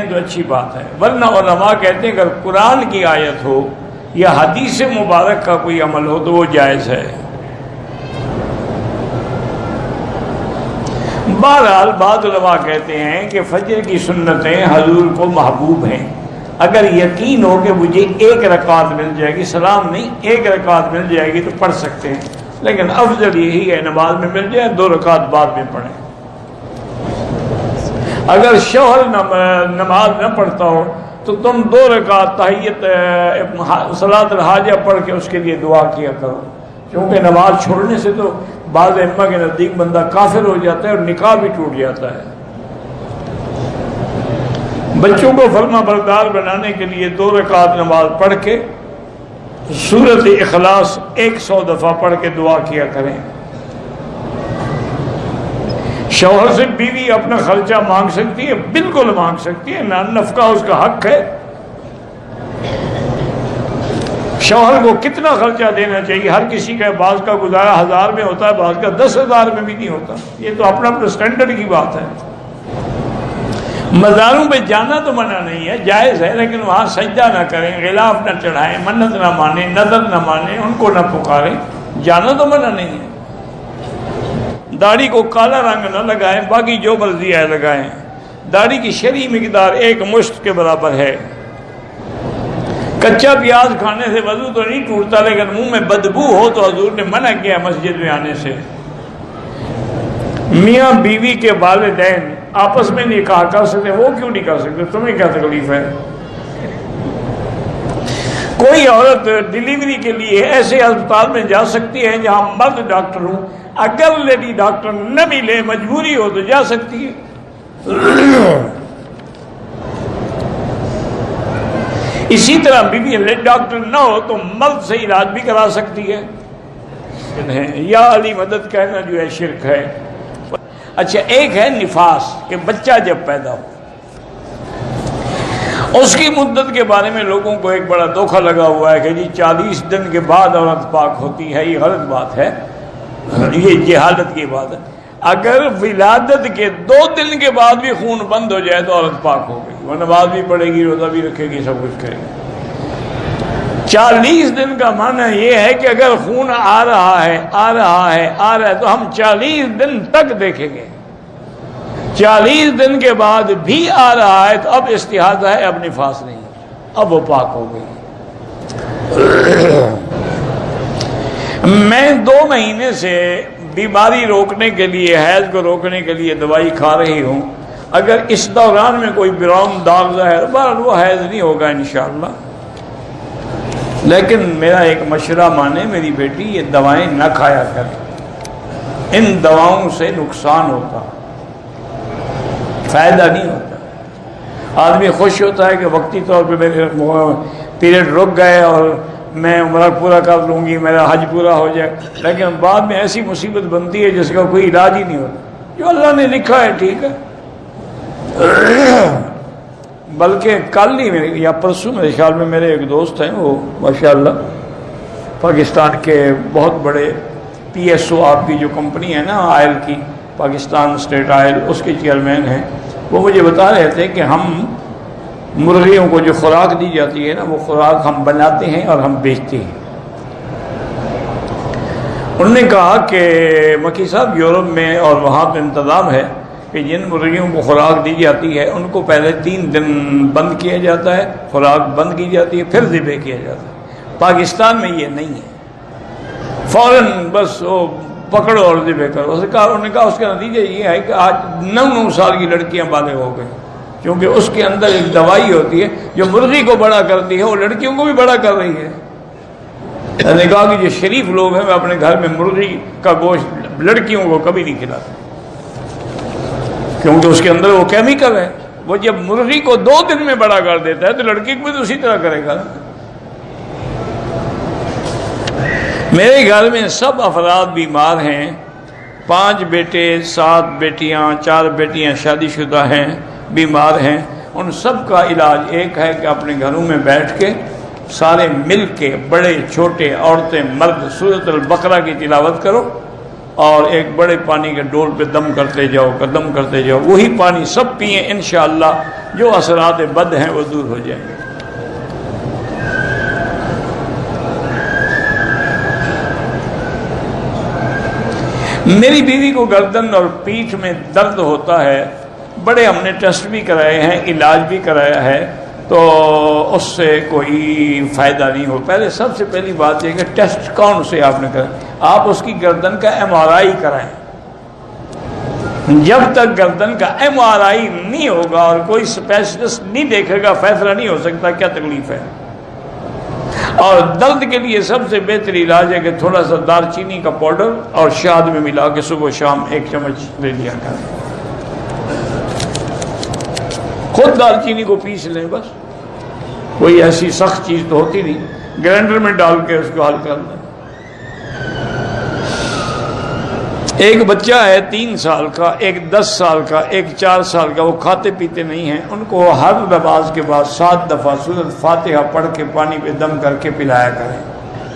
تو اچھی بات ہے، ورنہ علماء کہتے ہیں اگر قرآن کی آیت ہو یا حدیث مبارک کا کوئی عمل ہو تو وہ جائز ہے۔ بہرحال بعض علماء کہتے ہیں کہ فجر کی سنتیں حضور کو محبوب ہیں، اگر یقین ہو کہ مجھے ایک رکعت مل جائے گی، سلام نہیں ایک رکعت مل جائے گی تو پڑھ سکتے ہیں، لیکن افضل یہی ہے نماز میں مل جائے 2 رکعت بعد میں پڑھیں۔ اگر شوہر نماز نہ پڑھتا ہو تو تم 2 رکعت تحیت صلاۃ الحاجہ پڑھ کے اس کے لیے دعا کیا کرو، کیونکہ نماز چھوڑنے سے تو بعض ائمہ کے نزدیک بندہ کافر ہو جاتا ہے اور نکاح بھی ٹوٹ جاتا ہے۔ بچوں کو فرما بردار بنانے کے لیے 2 رکعت نماز پڑھ کے سورۃ اخلاص 100 دفعہ پڑھ کے دعا کیا کریں۔ شوہر سے بیوی اپنا خرچہ مانگ سکتی ہے، بالکل مانگ سکتی ہے، نفقہ اس کا حق ہے۔ شوہر کو کتنا خرچہ دینا چاہیے، ہر کسی کا بعض کا گزارا 1000 میں ہوتا ہے، بعض کا 10,000 میں بھی نہیں ہوتا، یہ تو اپنا اپنا سٹینڈرڈ کی بات ہے۔ مزاروں پہ جانا تو منع نہیں ہے، جائز ہے، لیکن وہاں سجدہ نہ کریں، غلاف نہ چڑھائیں، منت نہ مانیں، نظر نہ مانیں، ان کو نہ پکاریں، جانا تو منع نہیں ہے۔ داڑھی کو کالا رنگ نہ لگائیں، باقی جو مرضی ہے لگائیں۔ داڑھی کی شرعی مقدار 1 مشت کے برابر ہے۔ کچا پیاز کھانے سے وضو تو نہیں ٹوٹتا، لیکن منہ میں بدبو ہو تو حضور نے منع کیا مسجد میں آنے سے۔ میاں بیوی کے والدین آپس میں نکاح کر سکتے، وہ کیوں نہیں کر سکتے؟ تمہیں کیا تکلیف ہے؟ کوئی عورت ڈیلیوری کے لیے ایسے ہسپتال میں جا سکتی ہے جہاں مرد ڈاکٹر ہوں، اگر لیڈی ڈاکٹر نہ ملے مجبوری ہو تو جا سکتی ہے۔ اسی طرح بیوی لیڈی ڈاکٹر نہ ہو تو مرد سے علاج بھی کرا سکتی ہے۔ یا علی مدد کہنا جو ہے شرک ہے۔ اچھا، ایک ہے نفاس کہ بچہ جب پیدا ہو، اس کی مدت کے بارے میں لوگوں کو ایک بڑا دھوکہ لگا ہوا ہے کہ جی 40 دن کے بعد عورت پاک ہوتی ہے، یہ غلط بات ہے، یہ جہالت کی بات ہے۔ اگر ولادت کے 2 دن کے بعد بھی خون بند ہو جائے تو عورت پاک ہو گئی، وہ نماز بھی پڑھے گی، روزہ بھی رکھے گی، سب کچھ کرے گی۔ 40 دن کا معنی یہ ہے کہ اگر خون آ رہا ہے تو ہم 40 دن تک دیکھیں گے۔ 40 دن کے بعد بھی آ رہا ہے تو اب استحاضہ ہے، اب نفاس نہیں، اب وہ پاک ہو گئی۔ میں 2 مہینے سے بیماری روکنے کے لیے، حیض کو روکنے کے لیے دوائی کھا رہی ہوں، اگر اس دوران میں کوئی براؤن داغ ظاہر بہرحال وہ حیض نہیں ہوگا انشاءاللہ، لیکن میرا ایک مشورہ مانے میری بیٹی، یہ دوائیں نہ کھایا کرے، ان دواؤں سے نقصان ہوتا، فائدہ نہیں ہوتا۔ آدمی خوش ہوتا ہے کہ وقتی طور پہ میرے پیریڈ رک گئے اور میں عمرہ پورا کر لوں گی، میرا حج پورا ہو جائے، لیکن بعد میں ایسی مصیبت بنتی ہے جس کا کوئی علاج ہی نہیں ہوتا۔ جو اللہ نے لکھا ہے ٹھیک ہے۔ بلکہ کل ہی میرے یا پرسوں میرے خیال میں میرے ایک دوست ہیں، وہ ماشاءاللہ پاکستان کے بہت بڑے PSO، آپ کی جو کمپنی ہے نا آئل کی، پاکستان اسٹیٹ آئل، اس کے چیئرمین ہیں، وہ مجھے بتا رہے تھے کہ ہم مرغیوں کو جو خوراک دی جاتی ہے نا، وہ خوراک ہم بناتے ہیں اور ہم بیچتے ہیں۔ انہوں نے کہا کہ مکی صاحب یورپ میں اور وہاں پہ انتظام ہے کہ جن مرغیوں کو خوراک دی جاتی ہے ان کو پہلے 3 دن بند کیا جاتا ہے، خوراک بند کی جاتی ہے، پھر ذبح کیا جاتا ہے۔ پاکستان میں یہ نہیں ہے، فوراً بس وہ پکڑو اور ذبح کرو۔ انہوں نے کہا اس کا نتیجہ یہ ہے کہ آج 9 سال کی لڑکیاں بالغ ہو گئی، کیونکہ اس کے اندر ایک دوائی ہوتی ہے جو مرغی کو بڑا کرتی ہے، وہ لڑکیوں کو بھی بڑا کر رہی ہے۔ میں نے کہا کہ جو شریف لوگ ہیں، میں اپنے گھر میں مرغی کا گوشت لڑکیوں کو کبھی نہیں کھلاتا، کیونکہ اس کے اندر وہ کیمیکل ہے، وہ جب مرغی کو 2 دن میں بڑا کر دیتا ہے تو لڑکی کو بھی تو اسی طرح کرے گا۔ میرے گھر میں سب افراد بیمار ہیں، 5 بیٹے، 7 بیٹیاں، 4 بیٹیاں شادی شدہ ہیں، بیمار ہیں۔ ان سب کا علاج ایک ہے کہ اپنے گھروں میں بیٹھ کے سارے مل کے، بڑے چھوٹے، عورتیں مرد، سورۃ البقرہ کی تلاوت کرو اور ایک بڑے پانی کے ڈول پہ دم کرتے جاؤ، وہی پانی سب پئیں، انشاءاللہ جو اثرات بد ہیں وہ دور ہو جائیں گے۔ میری بیوی کو گردن اور پیٹھ میں درد ہوتا ہے، بڑے ہم نے ٹیسٹ بھی کرائے ہیں، علاج بھی کرایا ہے، تو اس سے کوئی فائدہ نہیں ہو۔ پہلے سب سے پہلی بات یہ کہ ٹیسٹ کون سے آپ نے کرا، آپ اس کی گردن کا MRI کرائیں۔ جب تک گردن کا MRI نہیں ہوگا اور کوئی اسپیشلسٹ نہیں دیکھے گا، فیصلہ نہیں ہو سکتا کیا تکلیف ہے۔ اور درد کے لیے سب سے بہتر علاج ہے کہ تھوڑا سا دار چینی کا پاؤڈر اور شہد میں ملا کے صبح شام 1 چمچ لے لیا کریں، خود دار چینی کو پیس لیں، بس کوئی ایسی سخت چیز تو ہوتی نہیں، گرائنڈر میں ڈال کے اس کو حل کر لیں۔ ایک بچہ ہے 3 سال کا، ایک 10 سال کا، ایک 4 سال کا، وہ کھاتے پیتے نہیں ہیں، ان کو ہر نماز کے بعد 7 دفعہ سورۃ فاتحہ پڑھ کے پانی پہ دم کر کے پلایا کریں،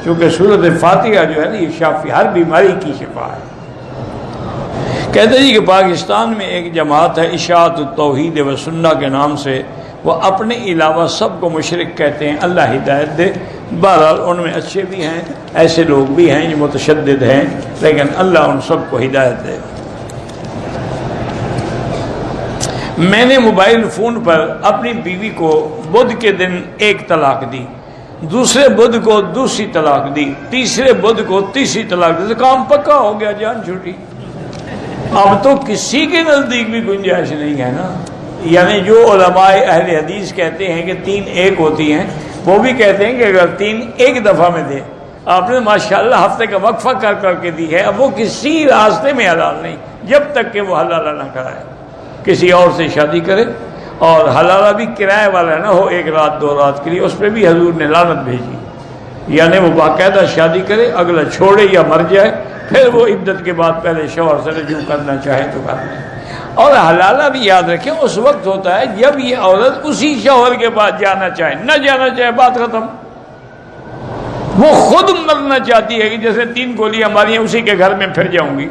کیونکہ سورۃ فاتحہ جو ہے نا یہ شافی، ہر بیماری کی شفا ہے۔ کہتے ہیں کہ پاکستان میں ایک جماعت ہے اشاعت التوحید و سنہ کے نام سے، وہ اپنے علاوہ سب کو مشرک کہتے ہیں، اللہ ہدایت دے۔ بہرحال ان میں اچھے بھی ہیں، ایسے لوگ بھی ہیں جو متشدد ہیں، لیکن اللہ ان سب کو ہدایت دے۔ میں نے موبائل فون پر اپنی بیوی کو بدھ کے دن 1 طلاق دی، دوسرے بدھ کو دوسری طلاق دی، تیسرے بدھ کو تیسری طلاق دی، تو کام پکا ہو گیا، جان چھوٹی۔ اب تو کسی کے نزدیک بھی گنجائش نہیں ہے نا، یعنی جو علماء اہل حدیث کہتے ہیں کہ 3 ایک ہوتی ہیں، وہ بھی کہتے ہیں کہ اگر 3 ایک دفعہ میں دے، آپ نے ماشاءاللہ ہفتے کا وقفہ کر کے دی ہے، اب وہ کسی راستے میں حلال نہیں جب تک کہ وہ حلالہ نہ کرائے، کسی اور سے شادی کرے، اور حلالہ بھی کرائے والا نہ ہو 1 رات 2 رات کے لیے، اس پہ بھی حضور نے لعنت بھیجی، یعنی وہ باقاعدہ شادی کرے، اگلا چھوڑے یا مر جائے، پھر وہ عدت کے بعد پہلے شوہر سے رجوع کرنا چاہے تو کر لیں۔ اور حلالہ بھی یاد رکھیں اس وقت ہوتا ہے جب یہ عورت اسی شوہر کے پاس جانا چاہے، نہ جانا چاہے بات ختم۔ وہ خود مرنا چاہتی ہے کہ جیسے 3 گولیاں ماری ہیں اسی کے گھر میں پھر جاؤں گی،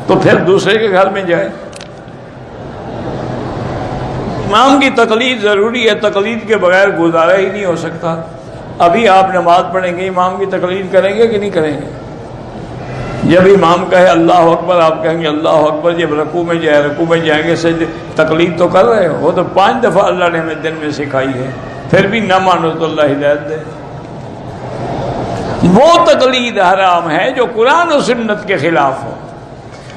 تو پھر دوسرے کے گھر میں جائے۔ امام کی تقلید ضروری ہے، تقلید کے بغیر گزارا ہی نہیں ہو سکتا۔ ابھی آپ نماز پڑھیں گے، امام کی تقلید کریں گے کہ نہیں کریں گے؟ جب امام کہے اللہ اکبر آپ کہیں گے اللہ اکبر، جب رکوع میں جائیں گے سجدے، تقلید تو کر رہے ہو، وہ تو 5 دفعہ اللہ نے ہمیں دن میں سکھائی ہے، پھر بھی نہ مانو تو اللہ ہدایت دے۔ وہ تقلید حرام ہے جو قرآن و سنت کے خلاف ہو،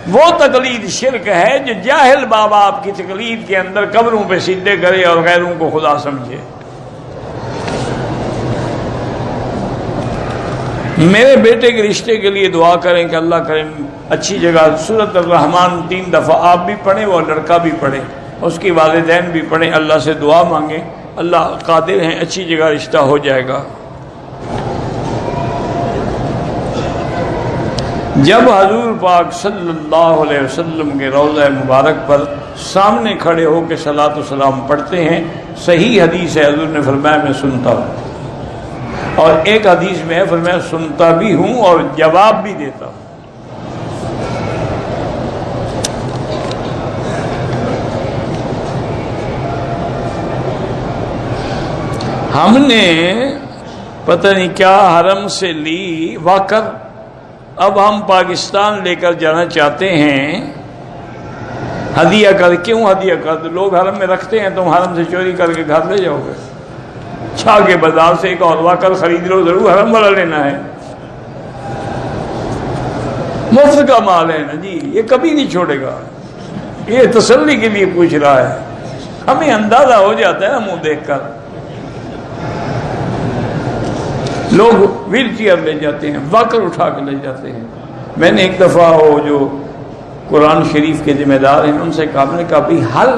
وہ تقلید شرک ہے جو جاہل بابا آپ کی تقلید کے اندر قبروں پہ سجدے کرے اور غیروں کو خدا سمجھے۔ میرے بیٹے کے رشتے کے لیے دعا کریں کہ اللہ کریں اچھی جگہ سورۃ الرحمن 3 دفعہ آپ بھی پڑھیں، وہ لڑکا بھی پڑھے، اس کی والدین بھی پڑھیں، اللہ سے دعا مانگیں، اللہ قادر ہیں، اچھی جگہ رشتہ ہو جائے گا۔ جب حضور پاک صلی اللہ علیہ وسلم کے روضہ مبارک پر سامنے کھڑے ہو کے صلاۃ و سلام پڑھتے ہیں، صحیح حدیث ہے، حضور نے فرمایا میں سنتا ہوں، اور ایک حدیث میں ہے فرمایا سنتا بھی ہوں اور جواب بھی دیتا ہوں۔ ہم نے پتہ نہیں کیا حرم سے لی واکر، اب ہم پاکستان لے کر جانا چاہتے ہیں، ہدیہ کر۔ کیوں ہدیہ کر؟ لوگ حرم میں رکھتے ہیں، تم حرم سے چوری کر کے گھر لے جاؤ گے؟ چھا کے بازار سے ایک اور واکر خرید لو، ضرور حرم والا لینا ہے، مفت کا مال ہے نا جی، یہ کبھی نہیں چھوڑے گا، یہ تسلی کے لیے پوچھ رہا ہے، ہمیں اندازہ ہو جاتا ہے نا منہ دیکھ کر۔ لوگ ویل چیئر لے جاتے ہیں، واکر اٹھا کے لے جاتے ہیں۔ میں نے ایک دفعہ وہ جو قرآن شریف کے ذمہ دار ہیں ان سے کہا، میں نے کہا بھی ہر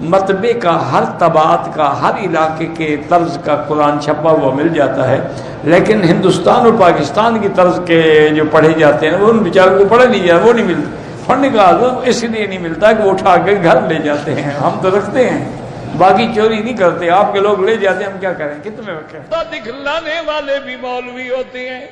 مطبع کا، ہر طبعات کا، ہر علاقے کے طرز کا قرآن چھپا ہوا مل جاتا ہے، لیکن ہندوستان اور پاکستان کی طرز کے جو پڑھے جاتے ہیں وہ ان بیچاروں کو پڑھے نہیں جاتے، وہ نہیں ملتے۔ پڑھنے کا اس لیے نہیں ملتا کہ وہ اٹھا کے گھر لے جاتے ہیں، ہم تو رکھتے ہیں، باقی چوری نہیں کرتے، آپ کے لوگ لے جاتے ہیں، ہم کیا کریں، کتنے وقت دکھلانے والے بھی مولوی ہوتے ہیں۔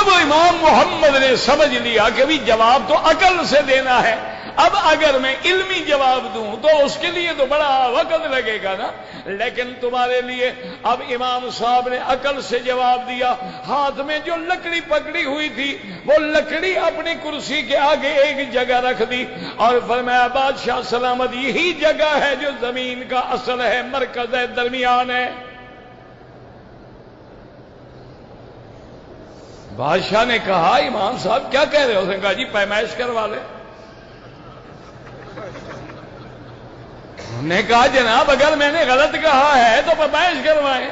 اب امام محمد نے سمجھ لیا کہ بھی جواب تو عقل سے دینا ہے، اب اگر میں علمی جواب دوں تو اس کے لیے تو بڑا وقت لگے گا نا، لیکن تمہارے لیے اب امام صاحب نے عقل سے جواب دیا۔ ہاتھ میں جو لکڑی پکڑی ہوئی تھی وہ لکڑی اپنی کرسی کے آگے ایک جگہ رکھ دی اور فرمایا بادشاہ سلامت، یہی جگہ ہے جو زمین کا اصل ہے، مرکز ہے، درمیان ہے۔ بادشاہ نے کہا امام صاحب کیا کہہ رہے ہو؟ اس نے کہا جی پیمائش کروا لے۔ نے کہا جناب اگر میں نے غلط کہا ہے تو پیمائش کروائیں۔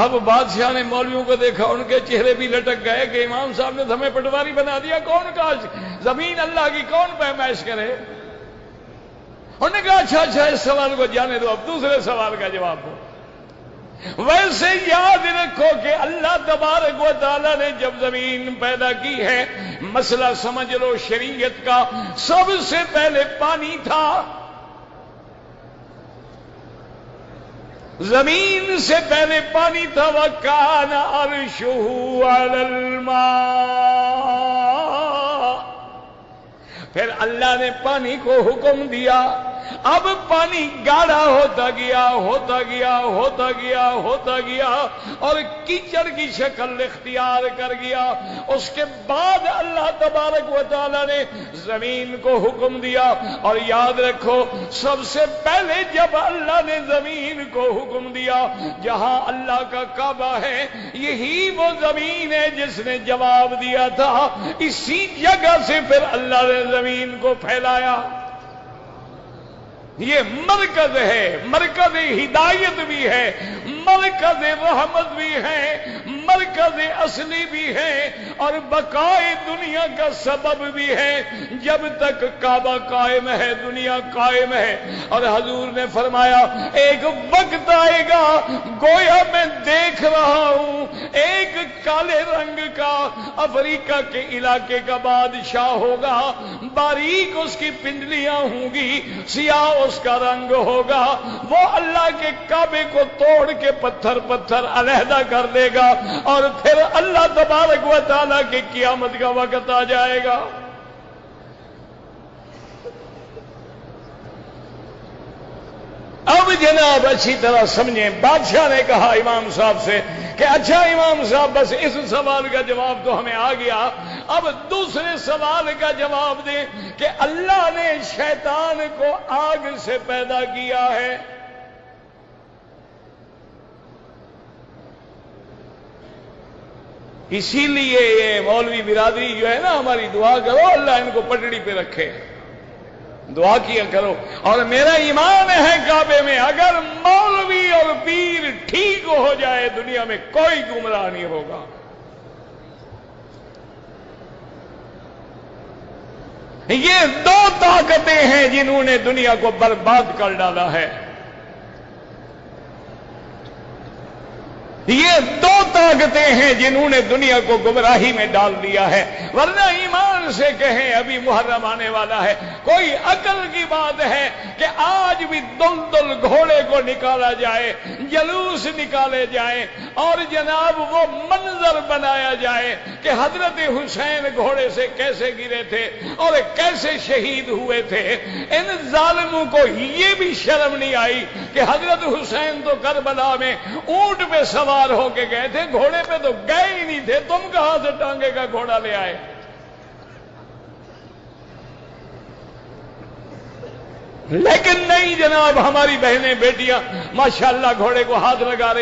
اب بادشاہ نے مولویوں کو دیکھا، ان کے چہرے بھی لٹک گئے کہ امام صاحب نے ہمیں پٹواری بنا دیا، کون کہا زمین اللہ کی کون پیمائش کرے؟ انہوں نے کہا اچھا اس سوال کو جانے دو، اب دوسرے سوال کا جواب دو۔ ویسے یاد رکھو کہ اللہ تبارک و تعالی نے جب زمین پیدا کی ہے، مسئلہ سمجھ لو شریعت کا، سب سے پہلے پانی تھا، زمین سے پہلے پانی تھا، وَكَانَ عَرْشُهُ عَلَى الْمَاءِ، پھر اللہ نے پانی کو حکم دیا، اب پانی گاڑھا ہوتا گیا ہوتا گیا ہوتا گیا ہوتا گیا اور کیچڑ کی شکل اختیار کر گیا۔ اس کے بعد اللہ تبارک و تعالی نے زمین کو حکم دیا، اور یاد رکھو سب سے پہلے جب اللہ نے زمین کو حکم دیا، جہاں اللہ کا کعبہ ہے یہی وہ زمین ہے جس نے جواب دیا تھا، اسی جگہ سے پھر اللہ نے زمین کو پھیلایا۔ یہ مرکز ہے، مرکز ہدایت بھی ہے، مرکز رحمت بھی ہے، مرکز اصلی بھی ہے، اور بقائے دنیا کا سبب بھی ہے۔ جب تک کعبہ قائم ہے دنیا قائم ہے، اور حضور نے فرمایا ایک وقت آئے گا گویا میں دیکھ رہا ہوں ایک کالے رنگ کا افریقہ کے علاقے کا بادشاہ ہوگا، باریک اس کی پنڈلیاں ہوں گی، سیاہ اس کا رنگ ہوگا، وہ اللہ کے کعبے کو توڑ کے پتھر پتھر علیحدہ کر دے گا، اور پھر اللہ تبارک و تعالیٰ کی قیامت کا وقت آ جائے گا۔ اب جناب اچھی طرح سمجھیں، بادشاہ نے کہا امام صاحب سے کہ اچھا امام صاحب بس اس سوال کا جواب تو ہمیں آ گیا، اب دوسرے سوال کا جواب دیں کہ اللہ نے شیطان کو آگ سے پیدا کیا ہے، اسی لیے یہ مولوی برادری جو ہے نا ہماری، دعا کرو اللہ ان کو پٹڑی پہ رکھے، دعا کیا کرو۔ اور میرا ایمان ہے کعبے میں اگر مولوی اور پیر ٹھیک ہو جائے دنیا میں کوئی گمراہ نہیں ہوگا۔ یہ دو طاقتیں ہیں جنہوں نے دنیا کو برباد کر ڈالا ہے، یہ دو طاقتیں ہیں جنہوں نے دنیا کو گمراہی میں ڈال دیا ہے۔ ورنہ ایمان سے کہیں ابھی محرم آنے والا ہے، کوئی عقل کی بات ہے کہ آج بھی دلدل گھوڑے کو نکالا جائے، جلوس نکالے جائیں، اور جناب وہ منظر بنایا جائے کہ حضرت حسین گھوڑے سے کیسے گرے تھے اور کیسے شہید ہوئے تھے۔ ان ظالموں کو یہ بھی شرم نہیں آئی کہ حضرت حسین تو کربلا میں اونٹ پہ سوار ہو کے گئے تھے، گھوڑے پہ تو گئے ہی نہیں تھے، تم کہاں سے ٹانگے کا گھوڑا لے آئے؟ لیکن نہیں جناب، ہماری بہنیں بیٹیاں ماشاءاللہ گھوڑے کو ہاتھ لگا رہی